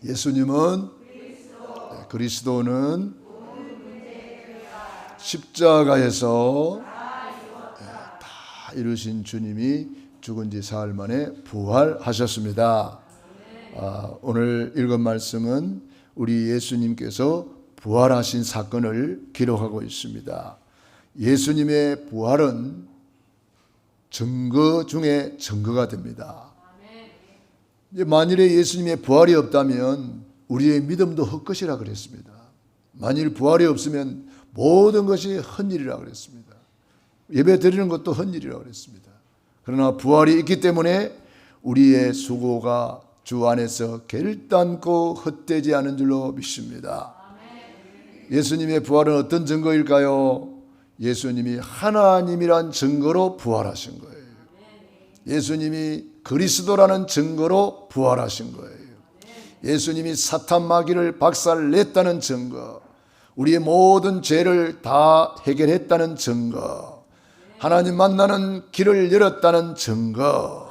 예수님은 그리스도는 십자가에서 다 이루신 주님이 죽은 지 사흘 만에 부활하셨습니다. 오늘 읽은 말씀은 우리 예수님께서 부활하신 사건을 기록하고 있습니다. 예수님의 부활은 증거 중에 증거가 됩니다. 만일에 예수님의 부활이 없다면 우리의 믿음도 헛것이라 그랬습니다. 만일 부활이 없으면 모든 것이 헛일이라 그랬습니다. 예배 드리는 것도 헛일이라 그랬습니다. 그러나 부활이 있기 때문에 우리의 수고가 주 안에서 결단코 헛되지 않은 줄로 믿습니다. 예수님의 부활은 어떤 증거일까요? 예수님이 하나님이란 증거로 부활하신 거예요. 예수님이 그리스도라는 증거로 부활하신 거예요. 예수님이 사탄 마귀를 박살냈다는 증거, 우리의 모든 죄를 다 해결했다는 증거, 하나님 만나는 길을 열었다는 증거.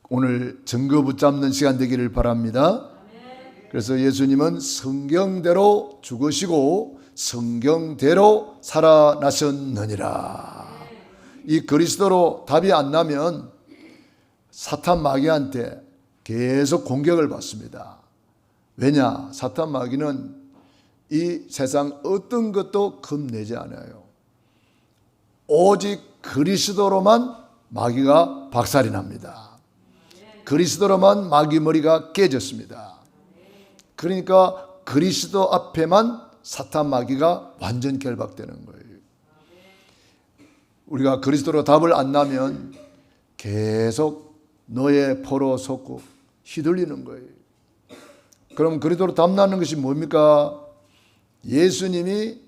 오늘 증거 붙잡는 시간 되기를 바랍니다. 그래서 예수님은 성경대로 죽으시고 성경대로 살아나셨느니라. 이 그리스도로 답이 안 나면 사탄 마귀한테 계속 공격을 받습니다. 왜냐? 사탄 마귀는 이 세상 어떤 것도 겁내지 않아요. 오직 그리스도로만 마귀가 박살이 납니다. 그리스도로만 마귀 머리가 깨졌습니다. 그러니까 그리스도 앞에만 사탄 마귀가 완전 결박되는 거예요. 우리가 그리스도로 답을 안 나면 계속 너의 포로 속고 휘둘리는 거예요. 그럼 그리스도로 답 나는 것이 뭡니까? 예수님이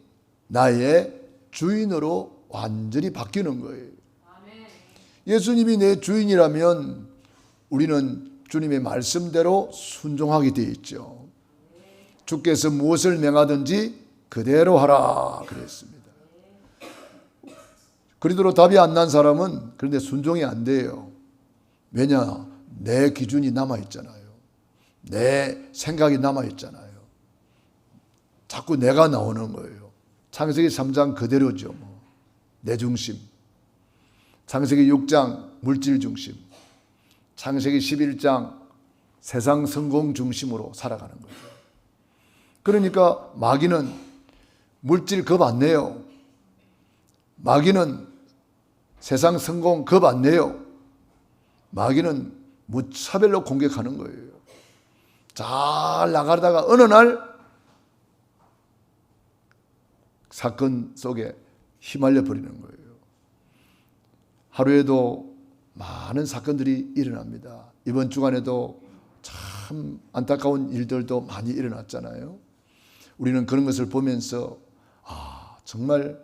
나의 주인으로 완전히 바뀌는 거예요. 예수님이 내 주인이라면 우리는 주님의 말씀대로 순종하게 되어 있죠. 주께서 무엇을 명하든지 그대로 하라 그랬습니다. 그리스도로 답이 안 난 사람은 그런데 순종이 안 돼요. 왜냐? 내 기준이 남아있잖아요. 내 생각이 남아있잖아요. 자꾸 내가 나오는 거예요. 창세기 3장 그대로죠. 내 중심. 창세기 6장 물질 중심. 창세기 11장 세상 성공 중심으로 살아가는 거예요. 그러니까 마귀는 물질 겁 안 내요. 마귀는 세상 성공 겁 안 내요. 마귀는 무차별로 공격하는 거예요. 잘 나가다가 어느 날 사건 속에 휘말려 버리는 거예요. 하루에도 많은 사건들이 일어납니다. 이번 주간에도 참 안타까운 일들도 많이 일어났잖아요. 우리는 그런 것을 보면서 정말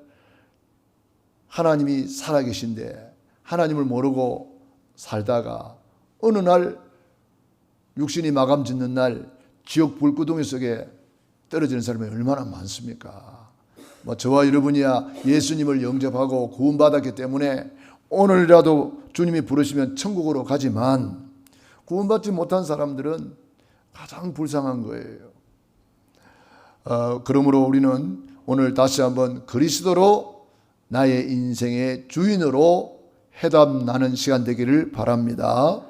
하나님이 살아계신데 하나님을 모르고 살다가 어느 날 육신이 마감 짓는 날 지옥 불구덩이 속에 떨어지는 사람이 얼마나 많습니까? 저와 여러분이야 예수님을 영접하고 구원받았기 때문에 오늘이라도 주님이 부르시면 천국으로 가지만 구원받지 못한 사람들은 가장 불쌍한 거예요. 그러므로 우리는 오늘 다시 한번 그리스도로 나의 인생의 주인으로 해답 나는 시간 되기를 바랍니다.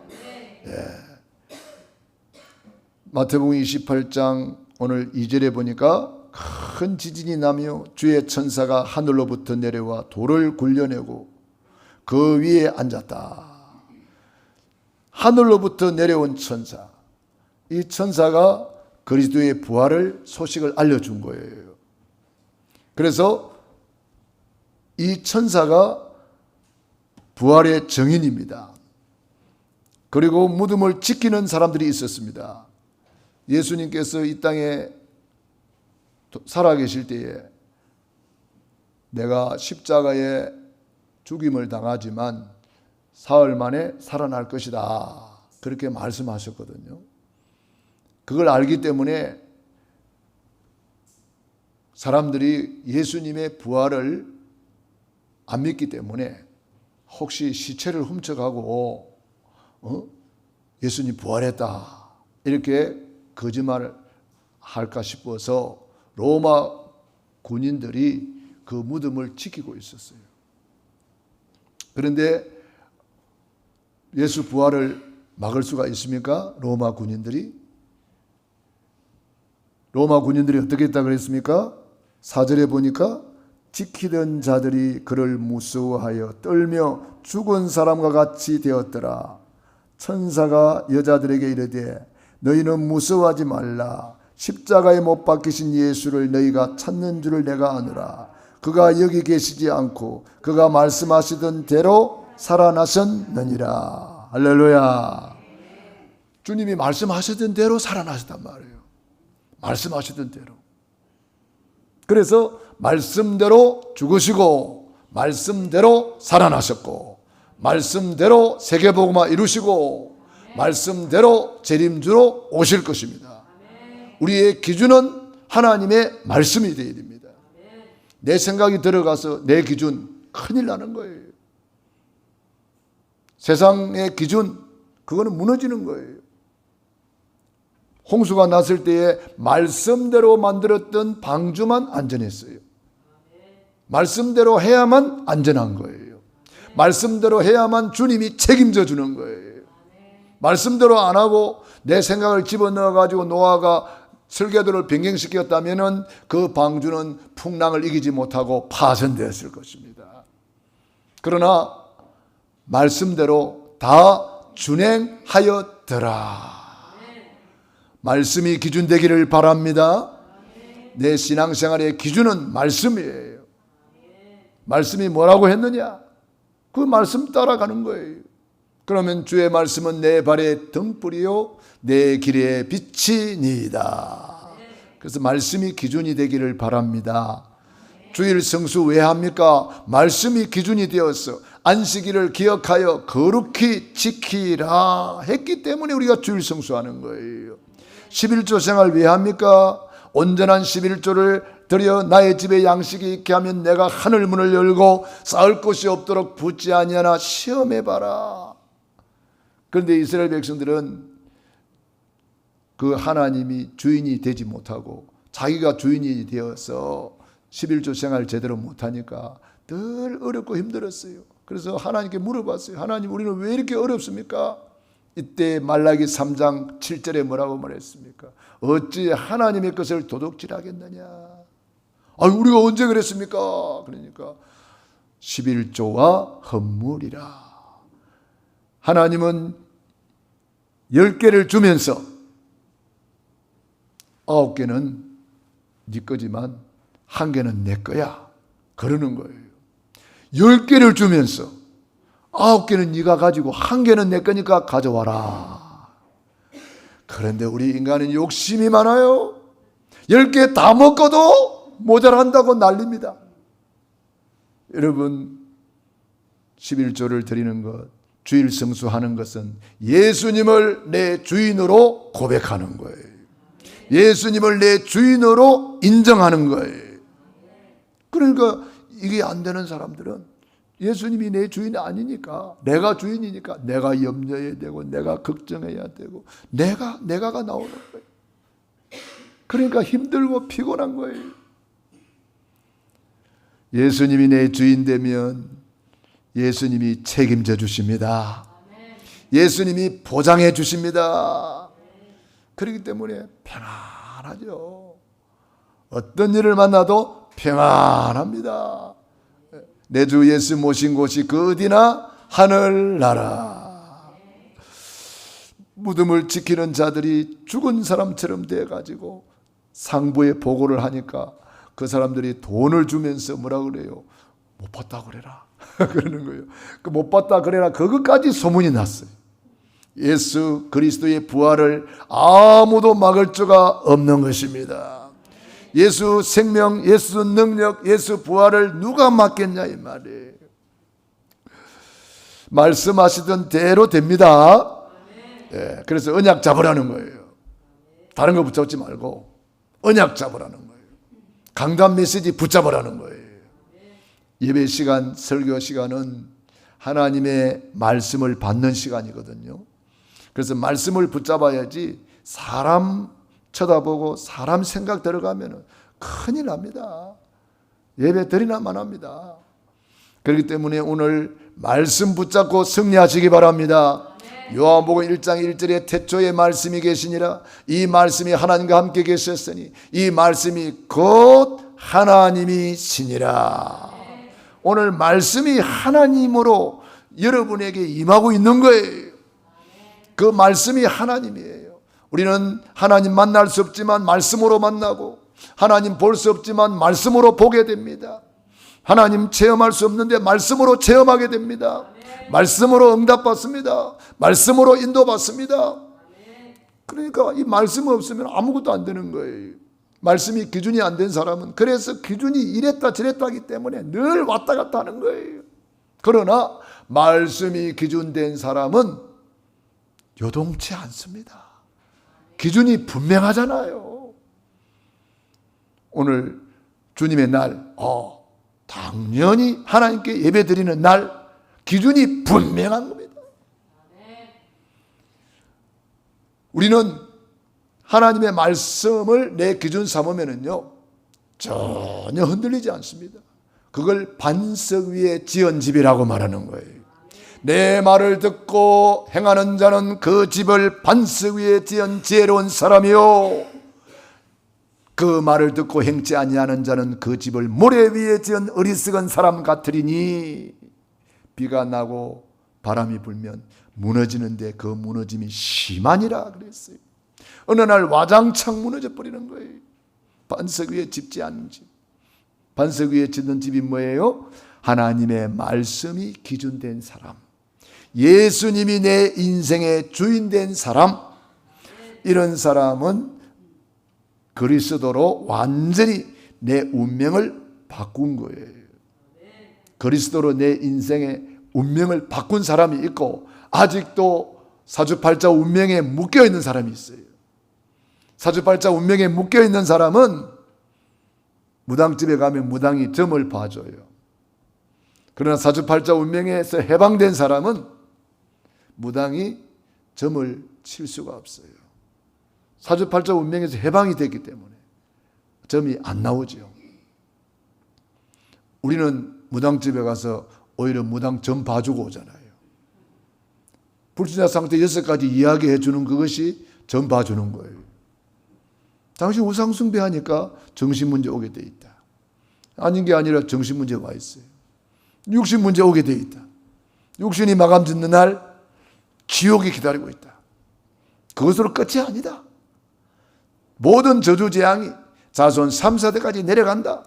마태복음 28장 오늘 2절에 보니까 큰 지진이 나며 주의 천사가 하늘로부터 내려와 돌을 굴려내고 그 위에 앉았다. 하늘로부터 내려온 천사. 이 천사가 그리스도의 부활을 소식을 알려준 거예요. 그래서 이 천사가 부활의 증인입니다. 그리고 무덤을 지키는 사람들이 있었습니다. 예수님께서 이 땅에 살아계실 때에 내가 십자가에 죽임을 당하지만 사흘 만에 살아날 것이다. 그렇게 말씀하셨거든요. 그걸 알기 때문에 사람들이 예수님의 부활을 안 믿기 때문에 혹시 시체를 훔쳐가고 예수님 부활했다 이렇게 거짓말을 할까 싶어서 로마 군인들이 그 무덤을 지키고 있었어요. 그런데 예수 부활을 막을 수가 있습니까? 로마 군인들이 어떻게 했다 그랬습니까? 4절에 보니까 지키던 자들이 그를 무서워하여 떨며 죽은 사람과 같이 되었더라. 천사가 여자들에게 이르되 너희는 무서워하지 말라. 십자가에 못 박히신 예수를 너희가 찾는 줄을 내가 아노라. 그가 여기 계시지 않고 그가 말씀하시던 대로 살아나셨느니라. 할렐루야. 주님이 말씀하시던 대로 살아나셨단 말이에요. 말씀하시던 대로. 그래서 말씀대로 죽으시고 말씀대로 살아나셨고 말씀대로 세계복음화 이루시고 말씀대로 재림주로 오실 것입니다. 우리의 기준은 하나님의 말씀이 되어야 됩니다. 내 생각이 들어가서 내 기준 큰일 나는 거예요. 세상의 기준 그거는 무너지는 거예요. 홍수가 났을 때에 말씀대로 만들었던 방주만 안전했어요. 말씀대로 해야만 안전한 거예요. 말씀대로 해야만 주님이 책임져 주는 거예요. 말씀대로 안 하고 내 생각을 집어넣어 가지고 노아가 설계도를 변경시켰다면 그 방주는 풍랑을 이기지 못하고 파손되었을 것입니다. 그러나 말씀대로 다 준행하였더라. 말씀이 기준 되기를 바랍니다. 내 신앙생활의 기준은 말씀이에요. 말씀이 뭐라고 했느냐? 그 말씀 따라가는 거예요. 그러면 주의 말씀은 내 발의 등불이요 내 길의 빛이니이다. 그래서 말씀이 기준이 되기를 바랍니다. 주일 성수 왜 합니까? 말씀이 기준이 되어서 안식일을 기억하여 거룩히 지키라 했기 때문에 우리가 주일 성수하는 거예요. 11조 생활 왜 합니까? 온전한 11조를 드려 나의 집에 양식이 있게 하면 내가 하늘 문을 열고 쌓을 것이 없도록 붙지 아니하나 시험해봐라. 그런데 이스라엘 백성들은 그 하나님이 주인이 되지 못하고 자기가 주인이 되어서 11조 생활을 제대로 못하니까 늘 어렵고 힘들었어요. 그래서 하나님께 물어봤어요. 하나님, 우리는 왜 이렇게 어렵습니까? 이때 말라기 3장 7절에 뭐라고 말했습니까? 어찌 하나님의 것을 도둑질하겠느냐? 우리가 언제 그랬습니까? 그러니까 11조와 헌물이라. 하나님은 10개를 주면서 9개는 네 거지만 1개는 내 거야. 그러는 거예요. 10개를 주면서 9개는 네가 가지고 1개는 내 거니까 가져와라. 그런데 우리 인간은 욕심이 많아요. 10개 다 먹고도 모자란다고 난립니다. 여러분, 11조를 드리는 것, 주일 성수하는 것은 예수님을 내 주인으로 고백하는 거예요. 예수님을 내 주인으로 인정하는 거예요. 그러니까 이게 안 되는 사람들은 예수님이 내 주인이 아니니까, 내가 주인이니까 내가 염려해야 되고 내가 걱정해야 되고 내가가 나오는 거예요. 그러니까 힘들고 피곤한 거예요. 예수님이 내 주인 되면 예수님이 책임져 주십니다. 예수님이 보장해 주십니다. 그렇기 때문에 평안하죠. 어떤 일을 만나도 평안합니다. 내 주 예수 모신 곳이 그 어디나 하늘나라. 무덤을 지키는 자들이 죽은 사람처럼 돼가지고 상부에 보고를 하니까 그 사람들이 돈을 주면서 뭐라 그래요? 못 봤다 그래라. 그러는 거예요. 그 못 봤다 그래라 그것까지 소문이 났어요. 예수 그리스도의 부활을 아무도 막을 수가 없는 것입니다. 예수 생명, 예수 능력, 예수 부활을 누가 막겠냐 이 말이에요. 말씀하시던 대로 됩니다. 네, 그래서 언약 잡으라는 거예요. 다른 거 붙잡지 말고 언약 잡으라는 거예요. 강단 메시지 붙잡으라는 거예요. 예배 시간, 설교 시간은 하나님의 말씀을 받는 시간이거든요. 그래서 말씀을 붙잡아야지 사람 쳐다보고 사람 생각 들어가면 큰일 납니다. 예배 드리나만 합니다. 그렇기 때문에 오늘 말씀 붙잡고 승리하시기 바랍니다. 요한복음 1장 1절에 태초에 말씀이 계시니라. 이 말씀이 하나님과 함께 계셨으니 이 말씀이 곧 하나님이시니라. 오늘 말씀이 하나님으로 여러분에게 임하고 있는 거예요. 그 말씀이 하나님이에요. 우리는 하나님 만날 수 없지만 말씀으로 만나고, 하나님 볼 수 없지만 말씀으로 보게 됩니다. 하나님 체험할 수 없는데 말씀으로 체험하게 됩니다. 말씀으로 응답받습니다. 말씀으로 인도받습니다. 그러니까 이 말씀 없으면 아무것도 안 되는 거예요. 말씀이 기준이 안 된 사람은 그래서 기준이 이랬다 저랬다 하기 때문에 늘 왔다 갔다 하는 거예요. 그러나 말씀이 기준된 사람은 요동치 않습니다. 기준이 분명하잖아요. 오늘 주님의 날, 당연히 하나님께 예배드리는 날, 기준이 분명한 겁니다. 우리는 하나님의 말씀을 내 기준 삼으면요 전혀 흔들리지 않습니다. 그걸 반석 위에 지은 집이라고 말하는 거예요. 내 말을 듣고 행하는 자는 그 집을 반석 위에 지은 지혜로운 사람이요, 그 말을 듣고 행치 아니하는 자는 그 집을 모래 위에 지은 어리석은 사람 같으리니 비가 나고 바람이 불면 무너지는데 그 무너짐이 심하니라 그랬어요. 어느 날 와장창 무너져 버리는 거예요. 반석 위에 짓지 않은 집. 반석 위에 짓는 집이 뭐예요? 하나님의 말씀이 기준된 사람, 예수님이 내 인생의 주인된 사람, 이런 사람은 그리스도로 완전히 내 운명을 바꾼 거예요. 그리스도로 내 인생의 운명을 바꾼 사람이 있고, 아직도 사주팔자 운명에 묶여있는 사람이 있어요. 사주팔자 운명에 묶여있는 사람은 무당집에 가면 무당이 점을 봐줘요. 그러나 사주팔자 운명에서 해방된 사람은 무당이 점을 칠 수가 없어요. 사주팔자 운명에서 해방이 됐기 때문에 점이 안 나오죠. 우리는 무당집에 가서 오히려 무당 점 봐주고 오잖아요. 불신자 상태 6가지 이야기해 주는 그것이 점 봐주는 거예요. 당신 우상숭배하니까 정신문제 오게 돼 있다. 아닌 게 아니라 정신문제가 와 있어요. 육신문제 오게 돼 있다. 육신이 마감 짓는 날 지옥이 기다리고 있다. 그것으로 끝이 아니다. 모든 저주재앙이 자손 3, 4대까지 내려간다.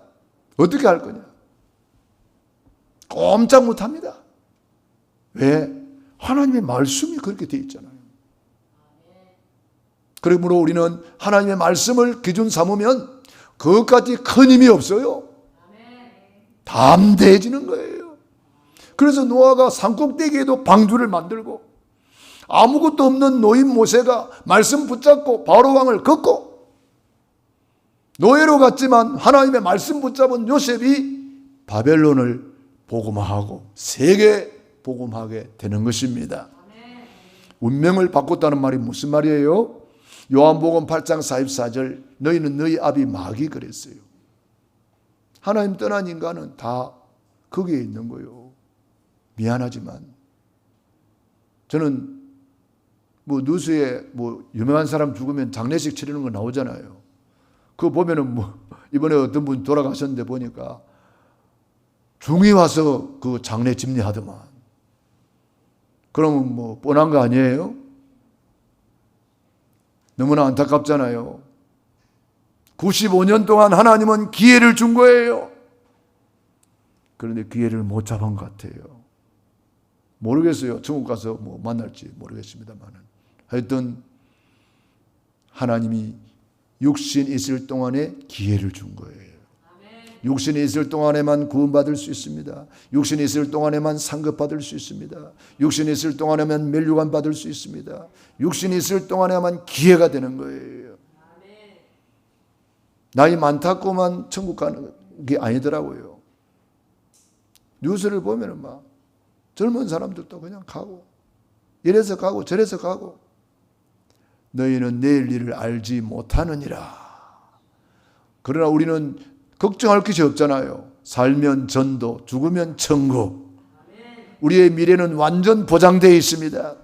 어떻게 할 거냐? 꼼짝 못합니다. 왜? 하나님의 말씀이 그렇게 돼 있잖아요. 그러므로 우리는 하나님의 말씀을 기준 삼으면 그것까지 큰 힘이 없어요. 담대해지는 거예요. 그래서 노아가 산꼭대기에도 방주를 만들고, 아무것도 없는 노인 모세가 말씀 붙잡고 바로 왕을 걷고, 노예로 갔지만 하나님의 말씀 붙잡은 요셉이 바벨론을 복음화하고 세계 복음하게 되는 것입니다. 운명을 바꿨다는 말이 무슨 말이에요? 요한복음 8장 44절, 너희는 너희 아비 마귀 그랬어요. 하나님 떠난 인간은 다 거기에 있는 거예요. 미안하지만 저는 뉴스에 유명한 사람 죽으면 장례식 치르는 거 나오잖아요. 그거 보면은 이번에 어떤 분 돌아가셨는데 보니까 중이 와서 그 장례 집례하더만. 그러면 뻔한 거 아니에요? 너무나 안타깝잖아요. 95년 동안 하나님은 기회를 준 거예요. 그런데 기회를 못 잡은 것 같아요. 모르겠어요. 천국 가서 만날지 모르겠습니다만, 하여튼 하나님이 육신 있을 동안에 기회를 준 거예요. 육신이 있을 동안에만 구원받을 수 있습니다. 육신이 있을 동안에만 상급받을 수 있습니다. 육신이 있을 동안에만 멸류관 받을 수 있습니다. 육신이 있을 동안에만 기회가 되는 거예요. 나이 많다고만 천국 가는 게 아니더라고요. 뉴스를 보면은 젊은 사람들도 그냥 가고, 이래서 가고 저래서 가고, 너희는 내일 일을 알지 못하느니라. 그러나 우리는 걱정할 것이 없잖아요. 살면 전도, 죽으면 천국. 우리의 미래는 완전 보장되어 있습니다.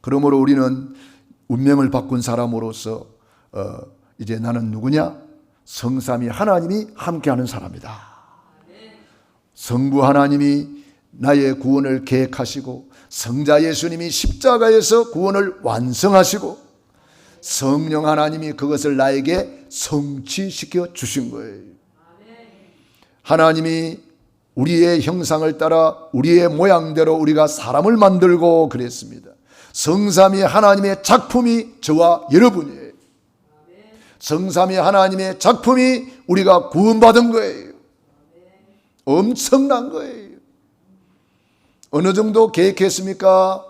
그러므로 우리는 운명을 바꾼 사람으로서 이제 나는 누구냐? 성삼위 하나님이 함께하는 사람이다. 성부 하나님이 나의 구원을 계획하시고, 성자 예수님이 십자가에서 구원을 완성하시고, 성령 하나님이 그것을 나에게 성취시켜 주신 거예요. 하나님이 우리의 형상을 따라 우리의 모양대로 우리가 사람을 만들고 그랬습니다. 성삼위 하나님의 작품이 저와 여러분이에요. 성삼위 하나님의 작품이 우리가 구원받은 거예요. 엄청난 거예요. 어느 정도 계획했습니까?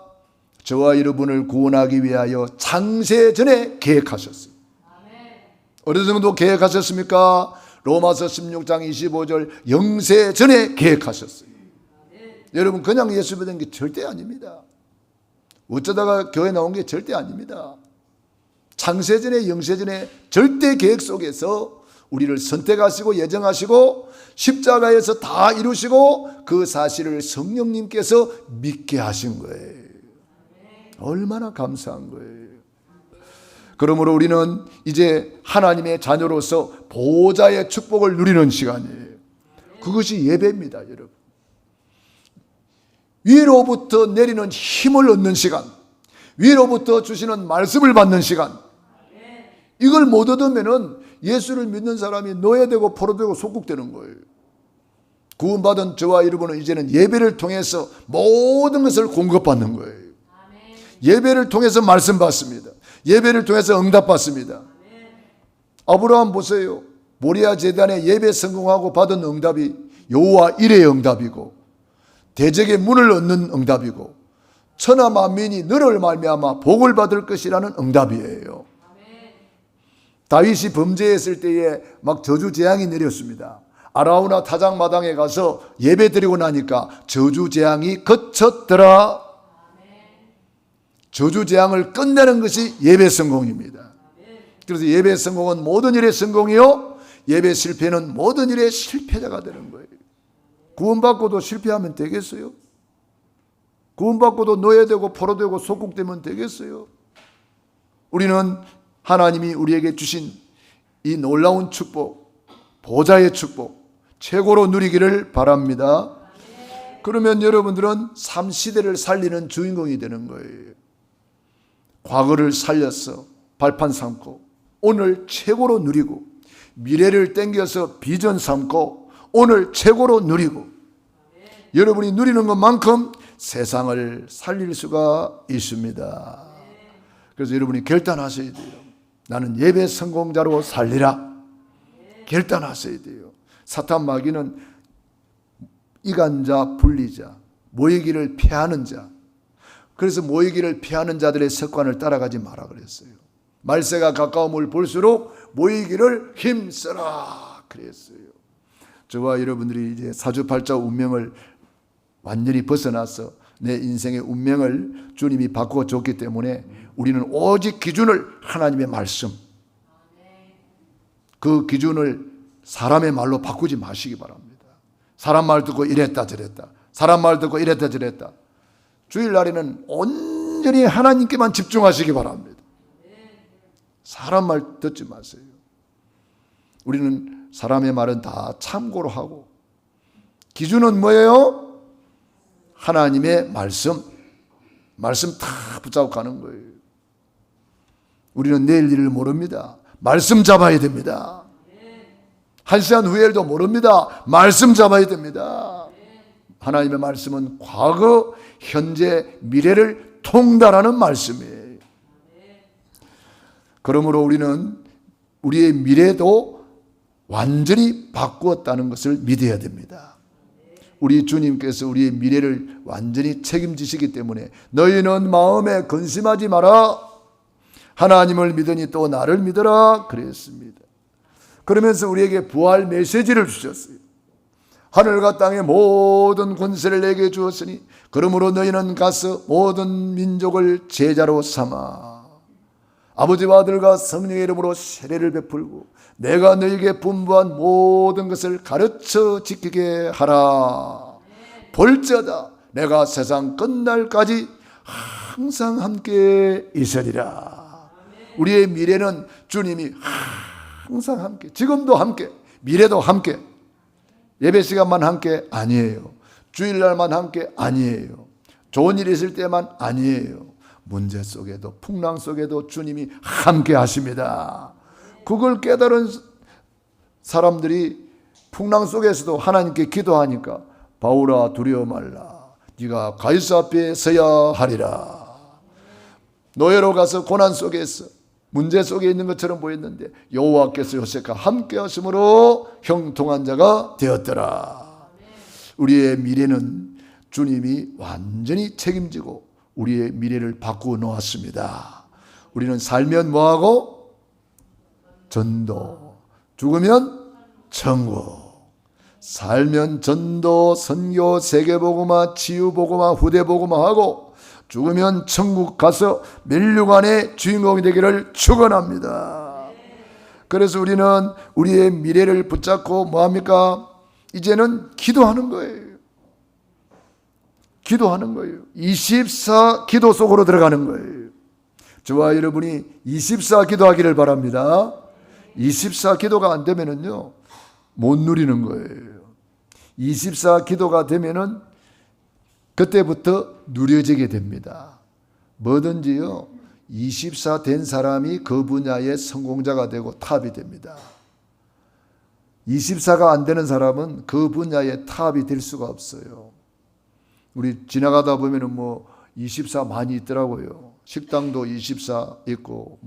저와 여러분을 구원하기 위하여 창세전에 계획하셨어요. 어느 정도 계획하셨습니까? 로마서 16장 25절 영세전에 계획하셨어요. 여러분 그냥 예수 믿은 게 절대 아닙니다. 어쩌다가 교회 나온 게 절대 아닙니다. 창세전에 영세전에 절대 계획 속에서 우리를 선택하시고 예정하시고 십자가에서 다 이루시고 그 사실을 성령님께서 믿게 하신 거예요. 얼마나 감사한 거예요. 그러므로 우리는 이제 하나님의 자녀로서 보좌의 축복을 누리는 시간이에요. 그것이 예배입니다, 여러분. 위로부터 내리는 힘을 얻는 시간, 위로부터 주시는 말씀을 받는 시간. 이걸 못 얻으면은 예수를 믿는 사람이 노예되고 포로되고 속국되는 거예요. 구원받은 저와 여러분은 이제는 예배를 통해서 모든 것을 공급받는 거예요. 예배를 통해서 말씀 받습니다. 예배를 통해서 응답 받습니다. 아브라함 보세요. 모리아 제단에 예배 성공하고 받은 응답이 여호와 이레의 응답이고, 대적의 문을 얻는 응답이고, 천하 만민이 너를 말미암아 복을 받을 것이라는 응답이에요. 다윗이 범죄했을 때에 막 저주 재앙이 내렸습니다. 아라우나 타작마당에 가서 예배 드리고 나니까 저주 재앙이 그쳤더라. 저주 재앙을 끝내는 것이 예배 성공입니다. 그래서 예배 성공은 모든 일의 성공이요, 예배 실패는 모든 일의 실패자가 되는 거예요. 구원받고도 실패하면 되겠어요? 구원받고도 노예되고 포로되고 속국되면 되겠어요? 우리는 하나님이 우리에게 주신 이 놀라운 축복, 보좌의 축복 최고로 누리기를 바랍니다. 그러면 여러분들은 삶시대를 살리는 주인공이 되는 거예요. 과거를 살려서 발판 삼고 오늘 최고로 누리고, 미래를 땡겨서 비전 삼고 오늘 최고로 누리고, 여러분이 누리는 것만큼 세상을 살릴 수가 있습니다. 그래서 여러분이 결단하셔야 돼요. 나는 예배 성공자로 살리라. 결단하셔야 돼요. 사탄 마귀는 이간자, 분리자, 모이기를 피하는 자. 그래서 모이기를 피하는 자들의 습관을 따라가지 마라 그랬어요. 말세가 가까움을 볼수록 모이기를 힘써라 그랬어요. 저와 여러분들이 이제 사주팔자 운명을 완전히 벗어나서 내 인생의 운명을 주님이 바꾸어 줬기 때문에 우리는 오직 기준을 하나님의 말씀, 그 기준을 사람의 말로 바꾸지 마시기 바랍니다. 사람 말 듣고 이랬다 저랬다, 사람 말 듣고 이랬다 저랬다. 주일날에는 온전히 하나님께만 집중하시기 바랍니다. 사람 말 듣지 마세요. 우리는 사람의 말은 다 참고로 하고, 기준은 뭐예요? 하나님의 말씀 다 붙잡고 가는 거예요. 우리는 내일 일을 모릅니다. 말씀 잡아야 됩니다. 한 시간 후에도 모릅니다. 말씀 잡아야 됩니다. 하나님의 말씀은 과거, 현재, 미래를 통달하는 말씀이에요. 그러므로 우리는 우리의 미래도 완전히 바꾸었다는 것을 믿어야 됩니다. 우리 주님께서 우리의 미래를 완전히 책임지시기 때문에 너희는 마음에 근심하지 마라. 하나님을 믿으니 또 나를 믿어라 그랬습니다. 그러면서 우리에게 부활 메시지를 주셨어요. 하늘과 땅의 모든 권세를 내게 주었으니 그러므로 너희는 가서 모든 민족을 제자로 삼아. 아버지와 아들과 성령의 이름으로 세례를 베풀고 내가 너에게 분부한 모든 것을 가르쳐 지키게 하라. 볼지어다 내가 세상 끝날까지 항상 함께 있으리라. 우리의 미래는 주님이 항상 함께, 지금도 함께, 미래도 함께, 예배 시간만 함께 아니에요. 주일날만 함께 아니에요. 좋은 일이 있을 때만 아니에요. 문제 속에도 풍랑 속에도 주님이 함께 하십니다. 그걸 깨달은 사람들이 풍랑 속에서도 하나님께 기도하니까 바울아 두려워 말라. 네가 가이사 앞에 서야 하리라. 노예로 가서 고난 속에서 문제 속에 있는 것처럼 보였는데 여호와께서 요셉과 함께 하심으로 형통한 자가 되었더라. 우리의 미래는 주님이 완전히 책임지고 우리의 미래를 바꾸어 놓았습니다. 우리는 살면 뭐하고? 전도. 죽으면 천국. 살면 전도, 선교, 세계복음화, 치유복음화, 후대복음화 하고 죽으면 천국 가서 면류관의 주인공이 되기를 축원합니다. 그래서 우리는 우리의 미래를 붙잡고 뭐합니까? 이제는 기도하는 거예요. 기도하는 거예요. 24 기도 속으로 들어가는 거예요. 저와 여러분이 24 기도하기를 바랍니다. 24 기도가 안 되면은요, 못 누리는 거예요. 24 기도가 되면은 그때부터 누려지게 됩니다. 뭐든지요, 24 된 사람이 그 분야의 성공자가 되고 탑이 됩니다. 24가 안 되는 사람은 그 분야의 탑이 될 수가 없어요. 우리 지나가다 보면은 24 많이 있더라고요. 식당도 24 있고,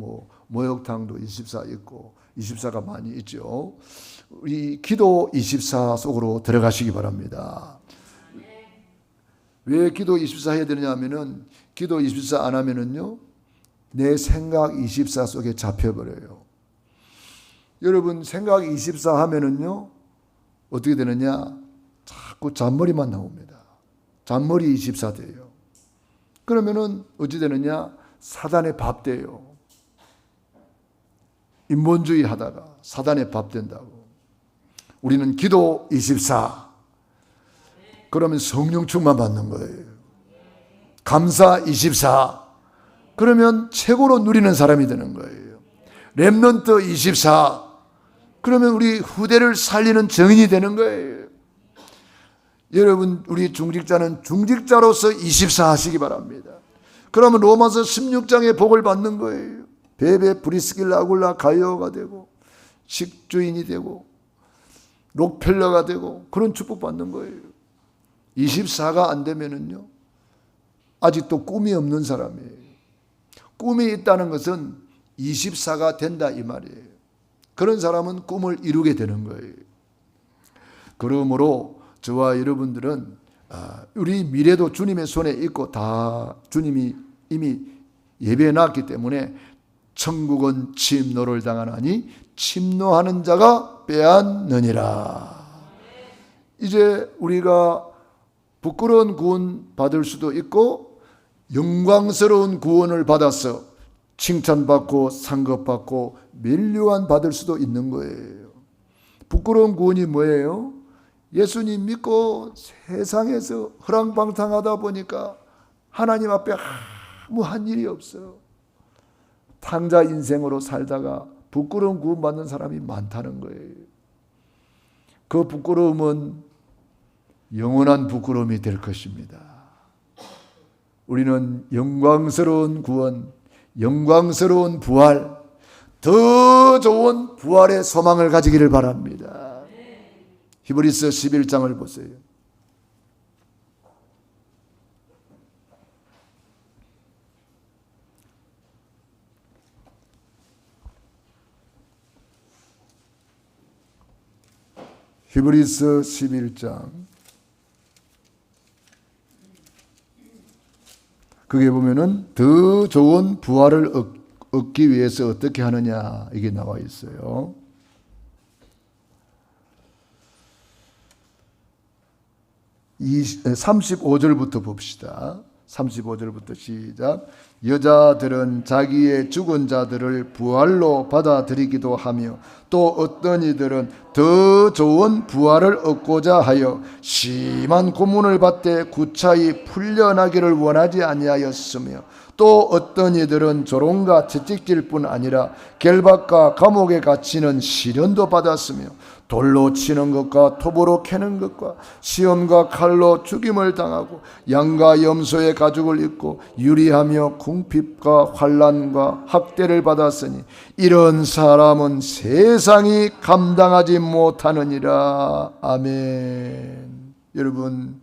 목욕탕도 24 있고, 24가 많이 있죠. 우리 기도 24 속으로 들어가시기 바랍니다. 왜 기도 24 해야 되느냐 하면은, 기도 24 안 하면은요, 내 생각 24 속에 잡혀버려요. 여러분, 생각 24 하면은요, 어떻게 되느냐? 자꾸 잔머리만 나옵니다. 잔머리 24 돼요. 그러면은 어찌 되느냐? 사단의 밥 돼요. 인본주의 하다가 사단의 밥 된다고. 우리는 기도 24. 그러면 성령 충만 받는 거예요. 감사 24. 그러면 최고로 누리는 사람이 되는 거예요. 렘넌트 24. 그러면 우리 후대를 살리는 정인이 되는 거예요. 여러분, 우리 중직자는 중직자로서 24 하시기 바랍니다. 그러면 로마서 16장의 복을 받는 거예요. 베베, 브리스길라, 아굴라, 가이오가 되고 식주인이 되고 록펠러가 되고 그런 축복 받는 거예요. 24가 안 되면은요, 아직도 꿈이 없는 사람이에요. 꿈이 있다는 것은 24가 된다 이 말이에요. 그런 사람은 꿈을 이루게 되는 거예요. 그러므로 저와 여러분들은 우리 미래도 주님의 손에 있고 다 주님이 이미 예배해 놨기 때문에 천국은 침노를 당하나니 침노하는 자가 빼앗느니라. 이제 우리가 부끄러운 구원 받을 수도 있고 영광스러운 구원을 받아서 칭찬받고 상급받고 면류관 받을 수도 있는 거예요. 부끄러운 구원이 뭐예요? 예수님 믿고 세상에서 허랑방탕하다 보니까 하나님 앞에 아무 한 일이 없어요. 탕자 인생으로 살다가 부끄러운 구원 받는 사람이 많다는 거예요. 그 부끄러움은 영원한 부끄러움이 될 것입니다. 우리는 영광스러운 구원, 영광스러운 부활, 더 좋은 부활의 소망을 가지기를 바랍니다. 히브리서 11장을 보세요. 히브리서 11장. 거기에 보면은 더 좋은 부활을 얻기 위해서 어떻게 하느냐 이게 나와 있어요. 35절부터 봅시다. 35절부터 시작. 여자들은 자기의 죽은 자들을 부활로 받아들이기도 하며 또 어떤 이들은 더 좋은 부활을 얻고자 하여 심한 고문을 받되 구차히 풀려나기를 원하지 아니하였으며 또 어떤 이들은 조롱과 채찍질 뿐 아니라 결박과 감옥에 갇히는 시련도 받았으며 돌로 치는 것과 톱으로 캐는 것과 시험과 칼로 죽임을 당하고 양과 염소의 가죽을 입고 유리하며 궁핍과 환난과 학대를 받았으니 이런 사람은 세상이 감당하지 못하느니라. 아멘. 여러분,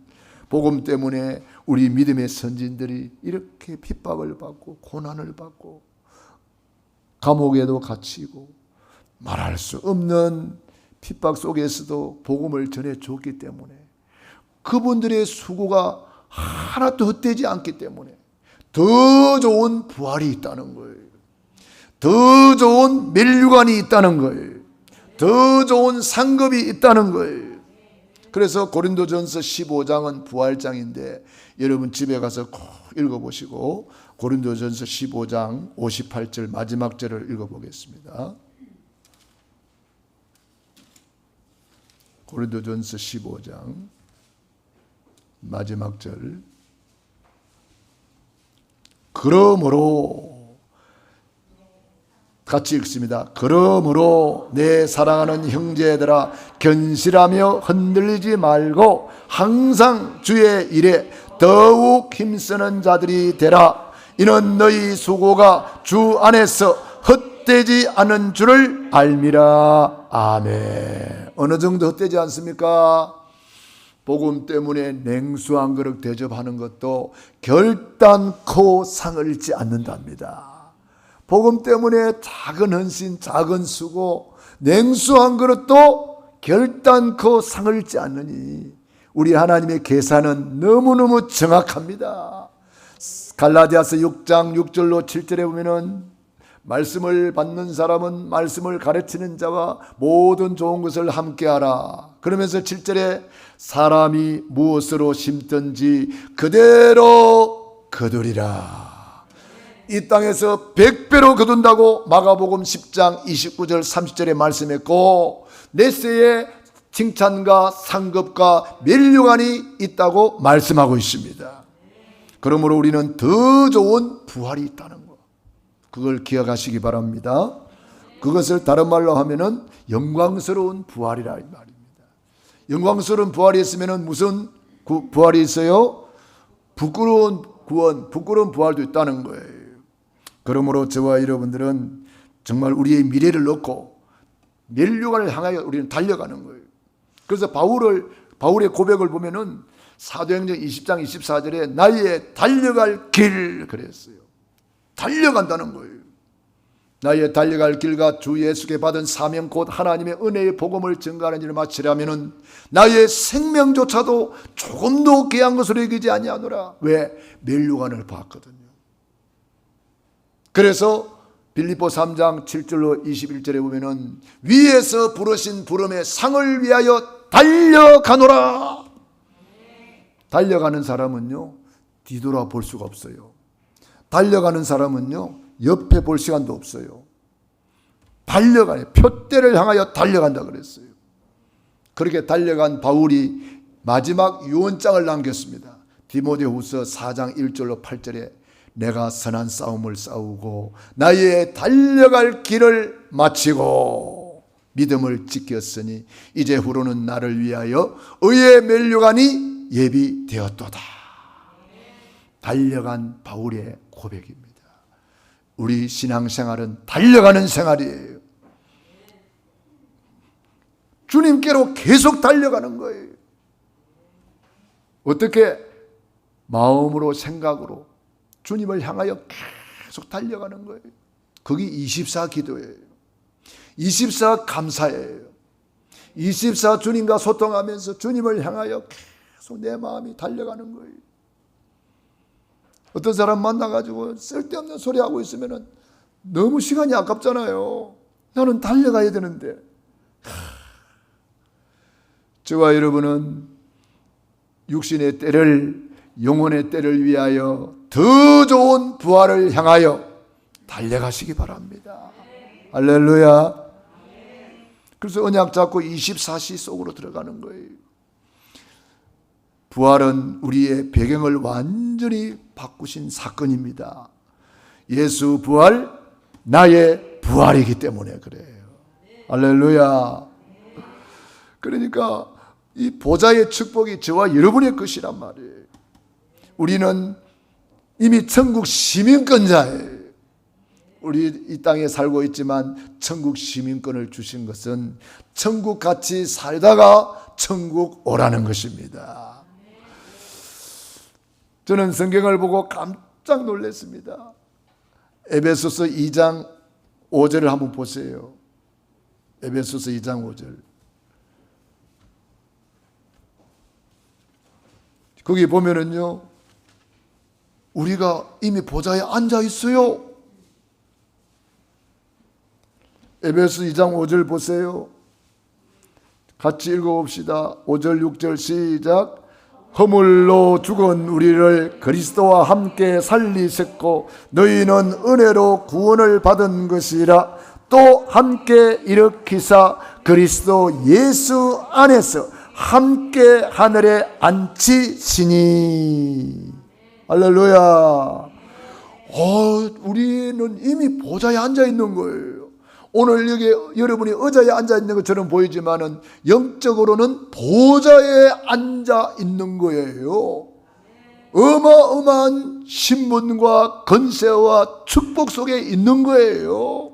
복음 때문에 우리 믿음의 선진들이 이렇게 핍박을 받고 고난을 받고 감옥에도 갇히고 말할 수 없는 핍박 속에서도 복음을 전해줬기 때문에 그분들의 수고가 하나도 헛되지 않기 때문에 더 좋은 부활이 있다는 거예요. 더 좋은 면류관이 있다는 거예요. 더 좋은 상급이 있다는 거예요. 그래서 고린도전서 15장은 부활장인데 여러분 집에 가서 꼭 읽어보시고 고린도전서 15장 58절 마지막 절을 읽어보겠습니다. 고린도전서 15장 마지막 절. 그러므로 같이 읽습니다. 그러므로 내 사랑하는 형제들아 견실하며 흔들리지 말고 항상 주의 일에 더욱 힘쓰는 자들이 되라. 이는 너희 수고가 주 안에서 헛되지 않은 줄을 알미라. 아멘. 어느 정도 헛되지 않습니까? 복음 때문에 냉수 한 그릇 대접하는 것도 결단코 상을 잃지 않는답니다. 복음 때문에 작은 헌신, 작은 수고, 냉수 한 그릇도 결단코 상을 잃지 않느니 우리 하나님의 계산은 너무너무 정확합니다. 갈라디아서 6장 6절로 7절에 보면은 말씀을 받는 사람은 말씀을 가르치는 자와 모든 좋은 것을 함께하라. 그러면서 7절에 사람이 무엇으로 심든지 그대로 거두리라. 이 땅에서 100배로 거둔다고 마가복음 10장 29절 30절에 말씀했고 넷세에 칭찬과 상급과 면류관이 있다고 말씀하고 있습니다. 그러므로 우리는 더 좋은 부활이 있다는 것, 그걸 기억하시기 바랍니다. 그것을 다른 말로 하면은 영광스러운 부활이라 이 말입니다. 영광스러운 부활이 있으면은 무슨 부활이 있어요? 부끄러운 구원, 부끄러운 부활도 있다는 거예요. 그러므로 저와 여러분들은 정말 우리의 미래를 놓고 면류관을 향하여 우리는 달려가는 거예요. 그래서 바울의 고백을 보면은 사도행전 20장 24절에 나의 달려갈 길 그랬어요. 달려간다는 거예요. 나의 달려갈 길과 주 예수께 받은 사명 곧 하나님의 은혜의 복음을 증거하는 일을 마치려면은 나의 생명조차도 조금도 귀한 것으로 여기지 아니하노라. 왜? 면류관을 봤거든요. 그래서 빌립보 3장 7절로 21절에 보면은 위에서 부르신 부름의 상을 위하여 달려가노라. 달려가는 사람은요 뒤돌아볼 수가 없어요. 달려가는 사람은요 옆에 볼 시간도 없어요. 달려가요. 표대를 향하여 달려간다 그랬어요. 그렇게 달려간 바울이 마지막 유언장을 남겼습니다. 디모데후서 4장 1절로 8절에 내가 선한 싸움을 싸우고 나의 달려갈 길을 마치고 믿음을 지켰으니 이제 후로는 나를 위하여 의의 면류관이 예비되었도다. 달려간 바울의 고백입니다. 우리 신앙생활은 달려가는 생활이에요. 주님께로 계속 달려가는 거예요. 어떻게? 마음으로 생각으로 주님을 향하여 계속 달려가는 거예요. 그게 24 기도예요. 24 감사예요. 24 주님과 소통하면서 주님을 향하여 계속 내 마음이 달려가는 거예요. 어떤 사람 만나가지고 쓸데없는 소리 하고 있으면 너무 시간이 아깝잖아요. 나는 달려가야 되는데. 저와 여러분은 육신의 때를 영혼의 때를 위하여 더 좋은 부활을 향하여 달려가시기 바랍니다. 할렐루야. 그래서 언약 잡고 24시 속으로 들어가는 거예요. 부활은 우리의 배경을 완전히 바꾸신 사건입니다. 예수 부활, 나의 부활이기 때문에 그래요. 할렐루야. 그러니까 이 보좌의 축복이 저와 여러분의 것이란 말이에요. 우리는 이미 천국 시민권자예요. 우리 이 땅에 살고 있지만 천국 시민권을 주신 것은 천국 같이 살다가 천국 오라는 것입니다. 저는 성경을 보고 깜짝 놀랐습니다. 에베소서 2장 5절을 한번 보세요. 에베소서 2장 5절. 거기 보면은요, 우리가 이미 보좌에 앉아 있어요. 에베소 2장 5절 보세요. 같이 읽어봅시다. 5절 6절 시작. 허물로 죽은 우리를 그리스도와 함께 살리셨고 너희는 은혜로 구원을 받은 것이라. 또 함께 일으키사 그리스도 예수 안에서 함께 하늘에 앉히시니. 할렐루야. 우리는 이미 보좌에 앉아 있는 거예요. 오늘 여기 여러분이 의자에 앉아 있는 것처럼 보이지만은 영적으로는 보좌에 앉아 있는 거예요. 어마어마한 신분과 권세와 축복 속에 있는 거예요.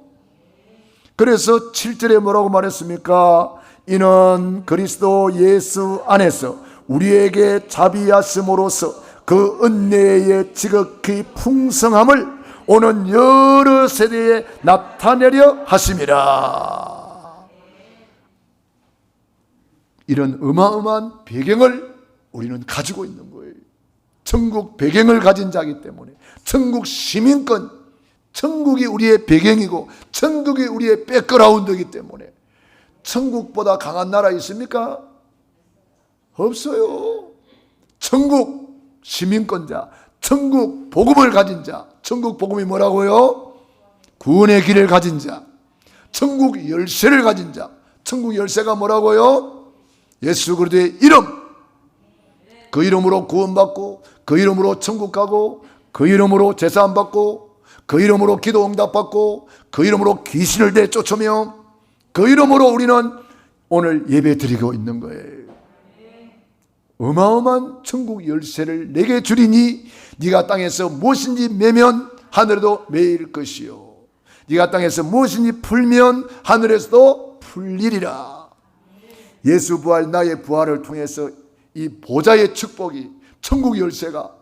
그래서 7절에 뭐라고 말했습니까? 이는 그리스도 예수 안에서 우리에게 자비하심으로써 그 은혜의 지극히 풍성함을 오는 여러 세대에 나타내려 하심이라. 이런 어마어마한 배경을 우리는 가지고 있는 거예요. 천국 배경을 가진 자이기 때문에 천국 시민권, 천국이 우리의 배경이고 천국이 우리의 백그라운드이기 때문에 천국보다 강한 나라 있습니까? 없어요. 천국 시민권자, 천국 복음을 가진 자. 천국 복음이 뭐라고요? 구원의 길을 가진 자. 천국 열쇠를 가진 자. 천국 열쇠가 뭐라고요? 예수 그리스도의 이름. 그 이름으로 구원받고 그 이름으로 천국 가고 그 이름으로 제사함 받고 그 이름으로 기도 응답받고 그 이름으로 귀신을 내쫓으며 그 이름으로 우리는 오늘 예배 드리고 있는 거예요. 어마어마한 천국 열쇠를 내게 주리니 네가 땅에서 무엇인지 매면 하늘에도 매일 것이요 네가 땅에서 무엇인지 풀면 하늘에서도 풀리리라. 예수 부활 나의 부활을 통해서 이 보좌의 축복이 천국 열쇠가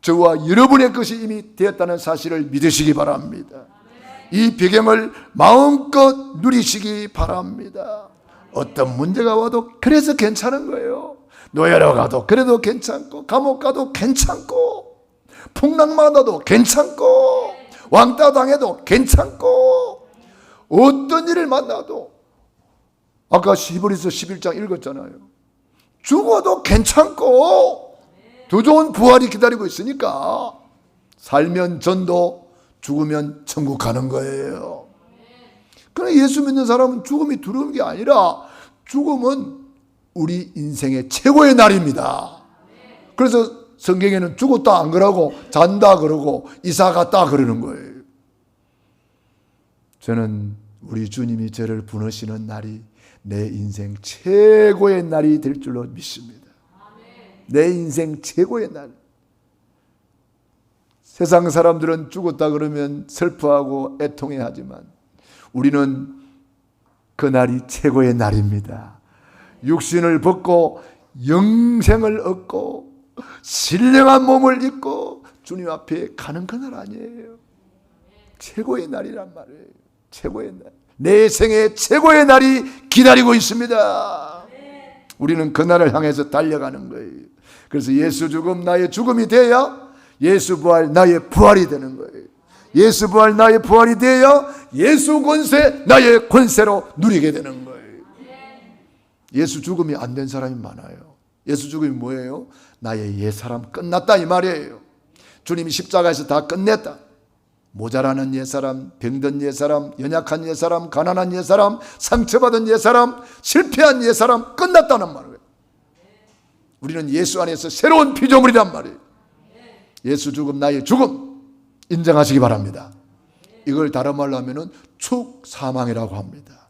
저와 여러분의 것이 이미 되었다는 사실을 믿으시기 바랍니다. 이 배경을 마음껏 누리시기 바랍니다. 어떤 문제가 와도 그래서 괜찮은 거예요. 노예로 가도 그래도 괜찮고 감옥 가도 괜찮고 풍랑마다도 괜찮고 왕따 당해도 괜찮고 어떤 일을 만나도 아까 히브리서 11장 읽었잖아요. 죽어도 괜찮고 더 좋은 부활이 기다리고 있으니까 살면 전도 죽으면 천국 가는 거예요. 그러나 예수 믿는 사람은 죽음이 두려운 게 아니라 죽음은 우리 인생의 최고의 날입니다. 그래서 성경에는 죽었다 안 그러고 잔다 그러고 이사 갔다 그러는 거예요. 저는 우리 주님이 저를 부르시는 날이 내 인생 최고의 날이 될 줄로 믿습니다. 내 인생 최고의 날. 세상 사람들은 죽었다 그러면 슬퍼하고 애통해하지만 우리는 그 날이 최고의 날입니다. 육신을 벗고 영생을 얻고 신령한 몸을 입고 주님 앞에 가는 그날 아니에요. 최고의 날이란 말이에요. 최고의 날. 내 생의 최고의 날이 기다리고 있습니다. 우리는 그 날을 향해서 달려가는 거예요. 그래서 예수 죽음 나의 죽음이 돼야 예수 부활 나의 부활이 되는 거예요. 예수 부활 나의 부활이 돼야 예수 권세 나의 권세로 누리게 되는 거예요. 예수 죽음이 안 된 사람이 많아요. 예수 죽음이 뭐예요? 나의 옛사람 끝났다 이 말이에요. 주님이 십자가에서 다 끝냈다. 모자라는 옛사람, 병든 옛사람, 연약한 옛사람, 가난한 옛사람, 상처받은 옛사람, 실패한 옛사람 끝났다는 말이에요. 우리는 예수 안에서 새로운 피조물이란 말이에요. 예수 죽음, 나의 죽음 인정하시기 바랍니다. 이걸 다른 말로 하면 축사망이라고 합니다.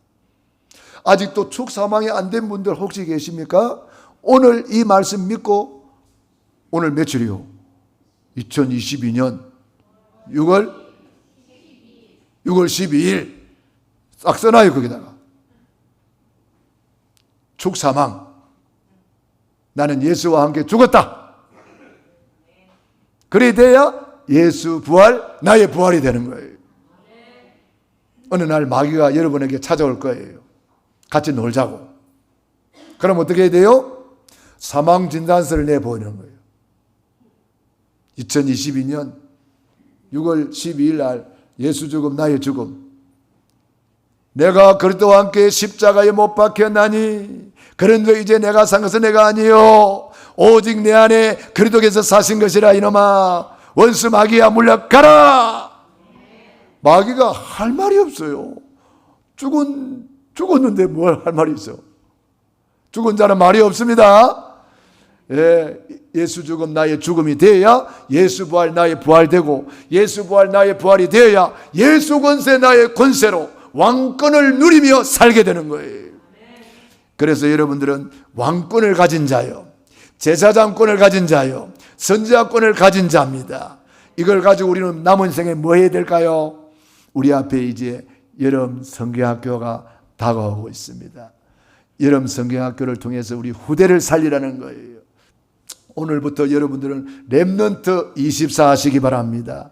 아직도 축사망이 안 된 분들 혹시 계십니까? 오늘 이 말씀 믿고, 오늘 며칠이요? 2022년 6월 12일 딱 써놔요. 거기다가 축사망, 나는 예수와 함께 죽었다. 그래 돼야 예수 부활, 나의 부활이 되는 거예요. 어느 날 마귀가 여러분에게 찾아올 거예요. 같이 놀자고. 그럼 어떻게 해야 돼요? 사망진단서를 내보이는 거예요. 2022년 6월 12일 날 예수 죽음, 나의 죽음. 내가 그리스도와 함께 십자가에 못 박혔나니 그런데 이제 내가 산 것은 내가 아니요 오직 내 안에 그리스도께서 사신 것이라. 이놈아, 원수 마귀야 물러가라. 마귀가 할 말이 없어요. 죽었는데 뭘 할 말이 있어? 죽은 자는 말이 없습니다. 예수 죽음 나의 죽음이 되어야 예수 부활 나의 부활되고, 예수 부활 나의 부활이 되어야 예수 권세 나의 권세로 왕권을 누리며 살게 되는 거예요. 그래서 여러분들은 왕권을 가진 자요, 제사장권을 가진 자요, 선지자권을 가진 자입니다. 이걸 가지고 우리는 남은 생에 뭐 해야 될까요? 우리 앞에 이제 여름 성경학교가 다가오고 있습니다. 여름 성경학교를 통해서 우리 후대를 살리라는 거예요. 오늘부터 여러분들은 렘넌트 24 하시기 바랍니다.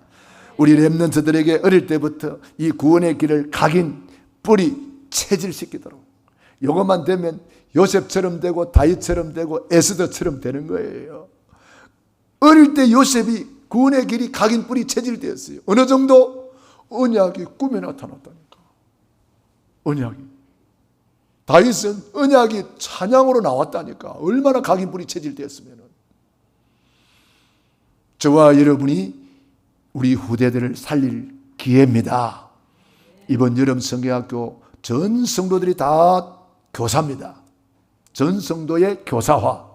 우리 렘넌트들에게 어릴 때부터 이 구원의 길을 각인, 뿌리, 체질시키도록, 이것만 되면 요셉처럼 되고 다윗처럼 되고 에스더처럼 되는 거예요. 어릴 때 요셉이 구원의 길이 각인, 뿌리, 체질되었어요. 어느 정도? 언약이 꿈에 나타났다니까. 언약이. 다윗은 언약이 찬양으로 나왔다니까. 얼마나 각인, 뿌리, 체질되었으면. 저와 여러분이 우리 후대들을 살릴 기회입니다. 이번 여름 성경학교 전 성도들이 다 교사입니다. 전 성도의 교사화.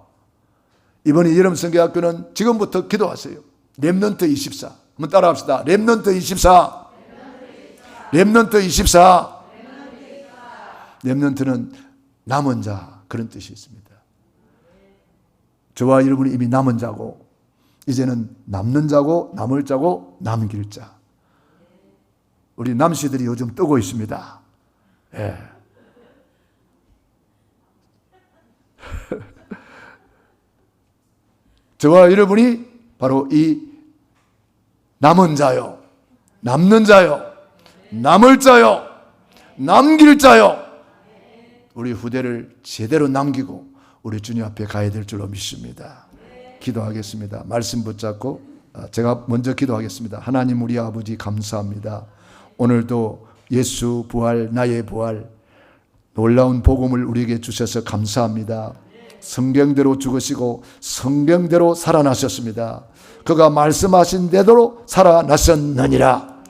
이번에 여름 성경학교는 지금부터 기도하세요. 렘넌트 24. 한번 따라합시다. 렘넌트 24. 렘넌트 24. 렘넌트는 남은 자, 그런 뜻이 있습니다. 저와 여러분이 이미 남은 자고, 이제는 남는 자고, 남을 자고, 남길 자. 우리 남씨들이 요즘 뜨고 있습니다. 예. 저와 여러분이 바로 이 남은 자요, 남는 자요, 남을 자요, 남길 자요. 우리 후대를 제대로 남기고 우리 주님 앞에 가야 될 줄로 믿습니다. 기도하겠습니다. 말씀 붙잡고 제가 먼저 기도하겠습니다. 하나님 우리 아버지 감사합니다. 오늘도 예수 부활, 나의 부활, 놀라운 복음을 우리에게 주셔서 감사합니다. 성경대로 죽으시고 성경대로 살아나셨습니다. 그가 말씀하신 대로 살아나셨느니라.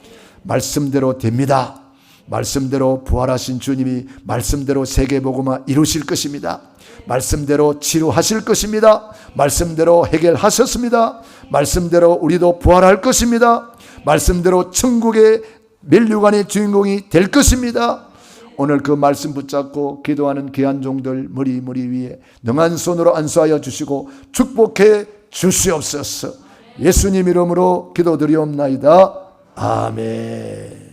말씀대로 됩니다. 말씀대로 부활하신 주님이 말씀대로 세계복음화 이루실 것입니다. 말씀대로 치료하실 것입니다. 말씀대로 해결하셨습니다. 말씀대로 우리도 부활할 것입니다. 말씀대로 천국의 면류관의 주인공이 될 것입니다. 오늘 그 말씀 붙잡고 기도하는 귀한 종들 머리 위에 능한 손으로 안수하여 주시고 축복해 주시옵소서. 예수님 이름으로 기도드리옵나이다. 아멘.